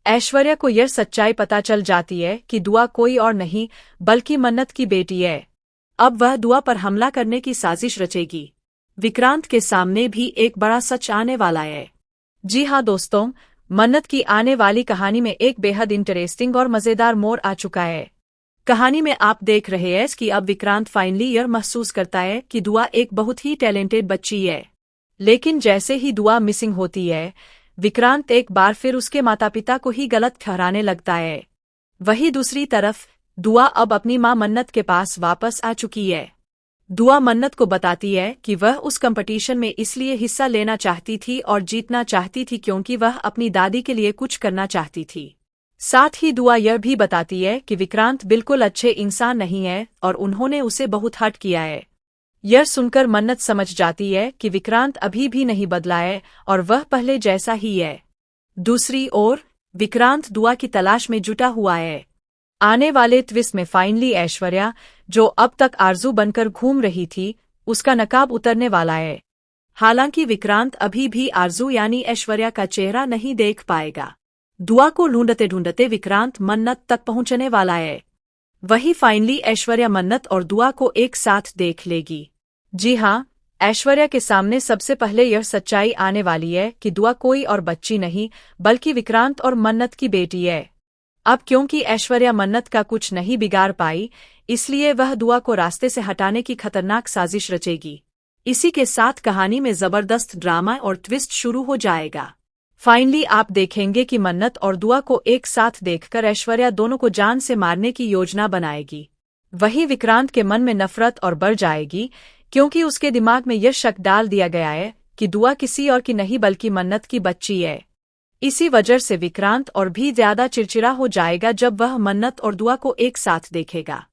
ऐश्वर्या को यह सच्चाई पता चल जाती है कि दुआ कोई और नहीं बल्कि मन्नत की बेटी है। अब वह दुआ पर हमला करने की साजिश रचेगी। विक्रांत के सामने भी एक बड़ा सच आने वाला है। जी हाँ दोस्तों, मन्नत की आने वाली कहानी में एक बेहद इंटरेस्टिंग और मज़ेदार मोड़ आ चुका है। कहानी में आप देख रहे हैं कि अब विक्रांत फाइनली यह महसूस करता है कि दुआ एक बहुत ही टैलेंटेड बच्ची है। लेकिन जैसे ही दुआ मिसिंग होती है, विक्रांत एक बार फिर उसके माता पिता को ही गलत ठहराने लगता है। वहीं दूसरी तरफ दुआ अब अपनी मां मन्नत के पास वापस आ चुकी है। दुआ मन्नत को बताती है कि वह उस कंपटीशन में इसलिए हिस्सा लेना चाहती थी और जीतना चाहती थी क्योंकि वह अपनी दादी के लिए कुछ करना चाहती थी। साथ ही दुआ यह भी बताती है कि विक्रांत बिल्कुल अच्छे इंसान नहीं है और उन्होंने उसे बहुत हर्ट किया है। यह सुनकर मन्नत समझ जाती है कि विक्रांत अभी भी नहीं बदला है और वह पहले जैसा ही है। दूसरी ओर विक्रांत दुआ की तलाश में जुटा हुआ है। आने वाले ट्विस्ट में फाइनली ऐश्वर्या, जो अब तक आरजू बनकर घूम रही थी, उसका नकाब उतरने वाला है। हालांकि विक्रांत अभी भी आरजू यानी ऐश्वर्या का चेहरा नहीं देख पाएगा। दुआ को ढूंढते ढूंढते विक्रांत मन्नत तक पहुंचने वाला है। वही फाइनली ऐश्वर्या मन्नत और दुआ को एक साथ देख लेगी। जी हाँ, ऐश्वर्या के सामने सबसे पहले यह सच्चाई आने वाली है कि दुआ कोई और बच्ची नहीं बल्कि विक्रांत और मन्नत की बेटी है। अब क्योंकि ऐश्वर्या मन्नत का कुछ नहीं बिगाड़ पाई, इसलिए वह दुआ को रास्ते से हटाने की खतरनाक साजिश रचेगी। इसी के साथ कहानी में जबरदस्त ड्रामा और ट्विस्ट शुरू हो जाएगा। फाइनली आप देखेंगे कि मन्नत और दुआ को एक साथ देखकर ऐश्वर्या दोनों को जान से मारने की योजना बनाएगी। वहीं विक्रांत के मन में नफरत और बढ़ जाएगी क्योंकि उसके दिमाग में यह शक डाल दिया गया है कि दुआ किसी और की नहीं बल्कि मन्नत की बच्ची है। इसी वजह से विक्रांत और भी ज्यादा चिड़चिड़ा हो जाएगा जब वह मन्नत और दुआ को एक साथ देखेगा।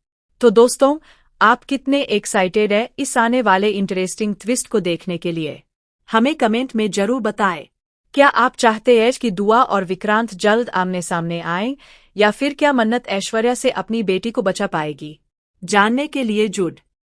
तो दोस्तों, आप कितने एक्साइटेड हैं इस आने वाले इंटरेस्टिंग ट्विस्ट को देखने के लिए? हमें कमेंट में जरूर बताएं। क्या आप चाहते हैं कि दुआ और विक्रांत जल्द आमने सामने आएं, या फिर क्या मन्नत ऐश्वर्या से अपनी बेटी को बचा पाएगी? जानने के लिए जुड़